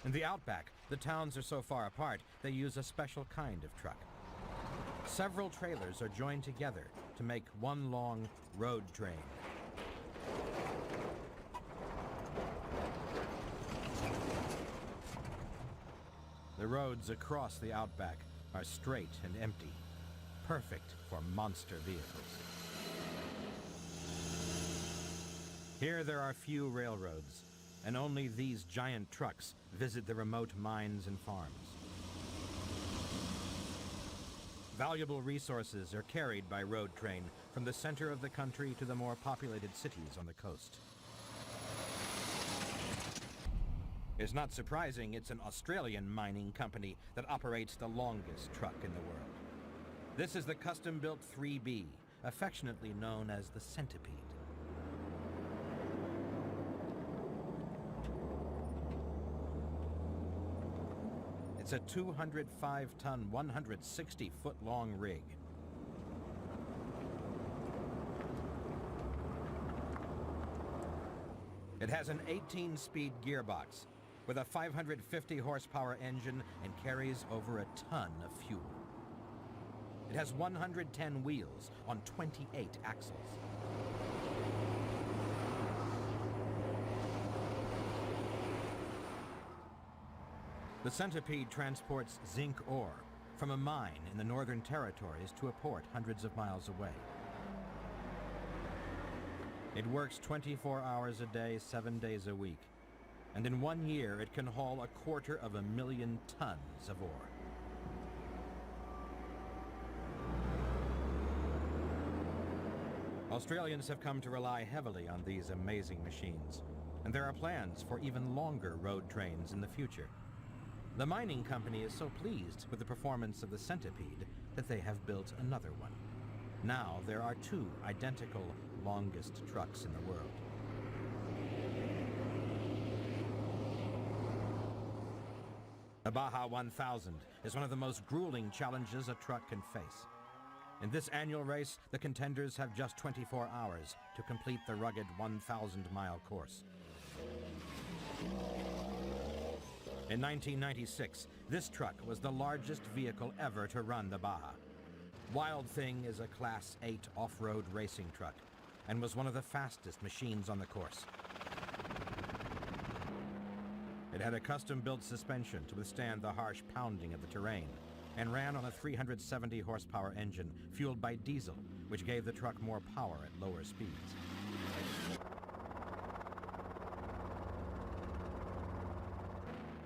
In the outback, the towns are so far apart, they use a special kind of truck. Several trailers are joined together to make one long road train. The roads across the outback are straight and empty, perfect for monster vehicles. Here there are few railroads, and only these giant trucks visit the remote mines and farms. Valuable resources are carried by road train from the center of the country to the more populated cities on the coast. It's not surprising it's an Australian mining company that operates the longest truck in the world. This is the custom-built 3B, affectionately known as the Centipede. It's a 205-ton, 160-foot-long rig. It has an 18-speed gearbox with a 550-horsepower engine and carries over a ton of fuel. It has 110 wheels on 28 axles. The Centipede transports zinc ore from a mine in the Northern Territories to a port hundreds of miles away. It works 24 hours a day, 7 days a week, and in 1 year it can haul 250,000 tons of ore. Australians have come to rely heavily on these amazing machines, and there are plans for even longer road trains in the future. The mining company is so pleased with the performance of the Centipede that they have built another one. Now there are 2 identical longest trucks in the world. The Baja 1000 is one of the most grueling challenges a truck can face. In this annual race, the contenders have just 24 hours to complete the rugged 1,000-mile course. In 1996, this truck was the largest vehicle ever to run the Baja. Wild Thing is a Class 8 off-road racing truck and was one of the fastest machines on the course. It had a custom-built suspension to withstand the harsh pounding of the terrain and ran on a 370-horsepower engine fueled by diesel, which gave the truck more power at lower speeds.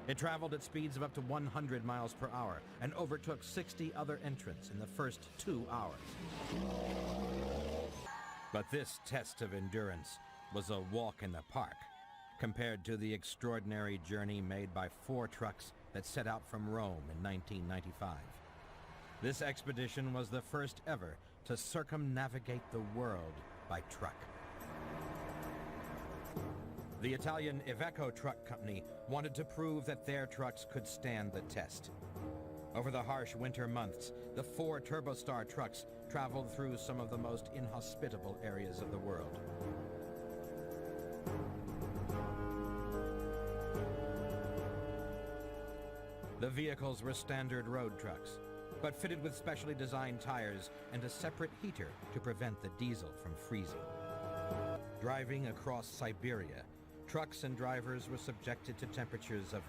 It traveled at speeds of up to 100 miles per hour and overtook 60 other entrants in the first 2 hours. But this test of endurance was a walk in the park compared to the extraordinary journey made by 4 trucks that set out from Rome in 1995. This expedition was the first ever to circumnavigate the world by truck. The Italian Iveco Truck Company wanted to prove that their trucks could stand the test. Over the harsh winter months, the 4 Turbostar trucks traveled through some of the most inhospitable areas of the world. The vehicles were standard road trucks, but fitted with specially designed tires and a separate heater to prevent the diesel from freezing. Driving across Siberia, trucks and drivers were subjected to temperatures of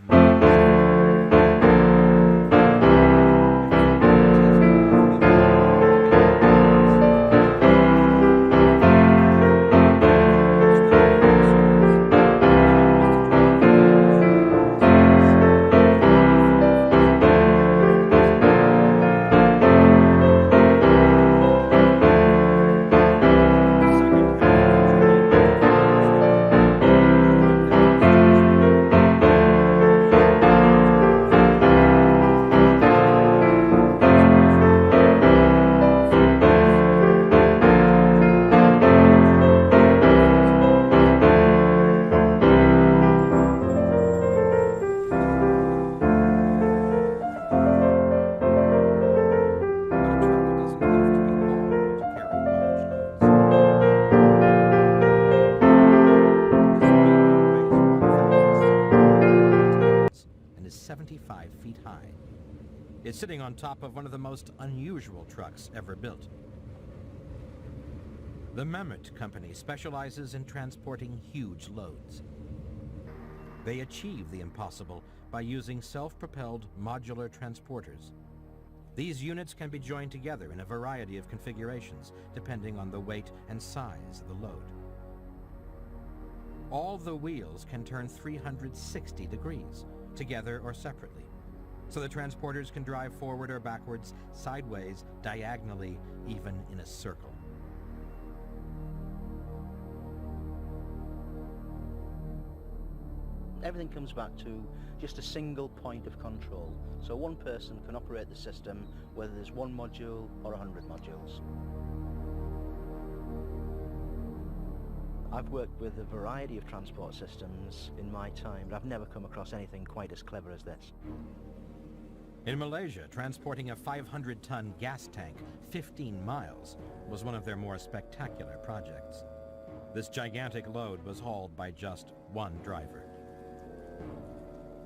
75 feet high. It's sitting on top of one of the most unusual trucks ever built. The Mammoth Company specializes in transporting huge loads. They achieve the impossible by using self-propelled modular transporters. These units can be joined together in a variety of configurations, depending on the weight and size of the load. All the wheels can turn 360 degrees, together or separately, so the transporters can drive forward or backwards, sideways, diagonally, even in a circle. Everything comes back to just a single point of control. So one person can operate the system, whether there's one module or 100 modules. I've worked with a variety of transport systems in my time, but I've never come across anything quite as clever as this. In Malaysia, transporting a 500-ton gas tank 15 miles was one of their more spectacular projects. This gigantic load was hauled by just one driver.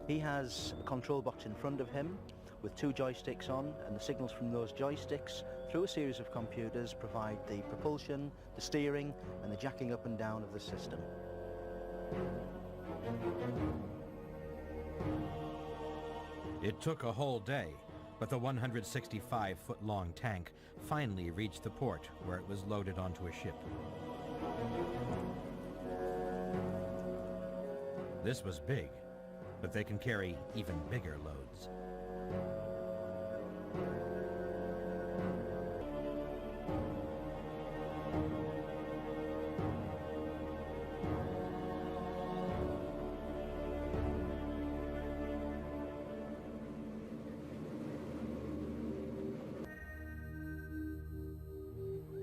He has a control box in front of him with two joysticks on, and the signals from those joysticks through a series of computers provide the propulsion, the steering and the jacking up and down of the system. It took a whole day, but the 165-foot-long tank finally reached the port where it was loaded onto a ship. This was big, but they can carry even bigger loads.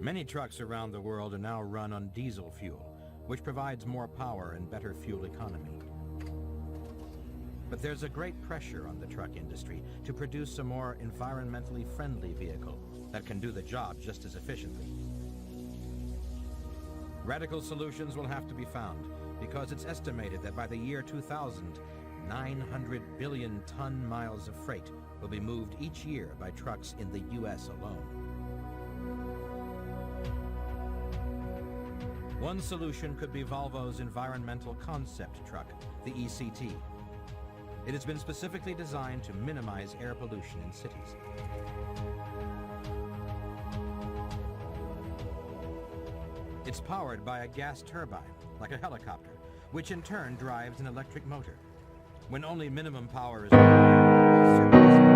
Many trucks around the world are now run on diesel fuel, which provides more power and better fuel economy. But there's a great pressure on the truck industry to produce a more environmentally friendly vehicle that can do the job just as efficiently. Radical solutions will have to be found because it's estimated that by the year 2000, 900 billion ton-miles of freight will be moved each year by trucks in the US alone. One solution could be Volvo's environmental concept truck, the ECT. It has been specifically designed to minimize air pollution in cities. It's powered by a gas turbine, like a helicopter, which in turn drives an electric motor. When only minimum power is required,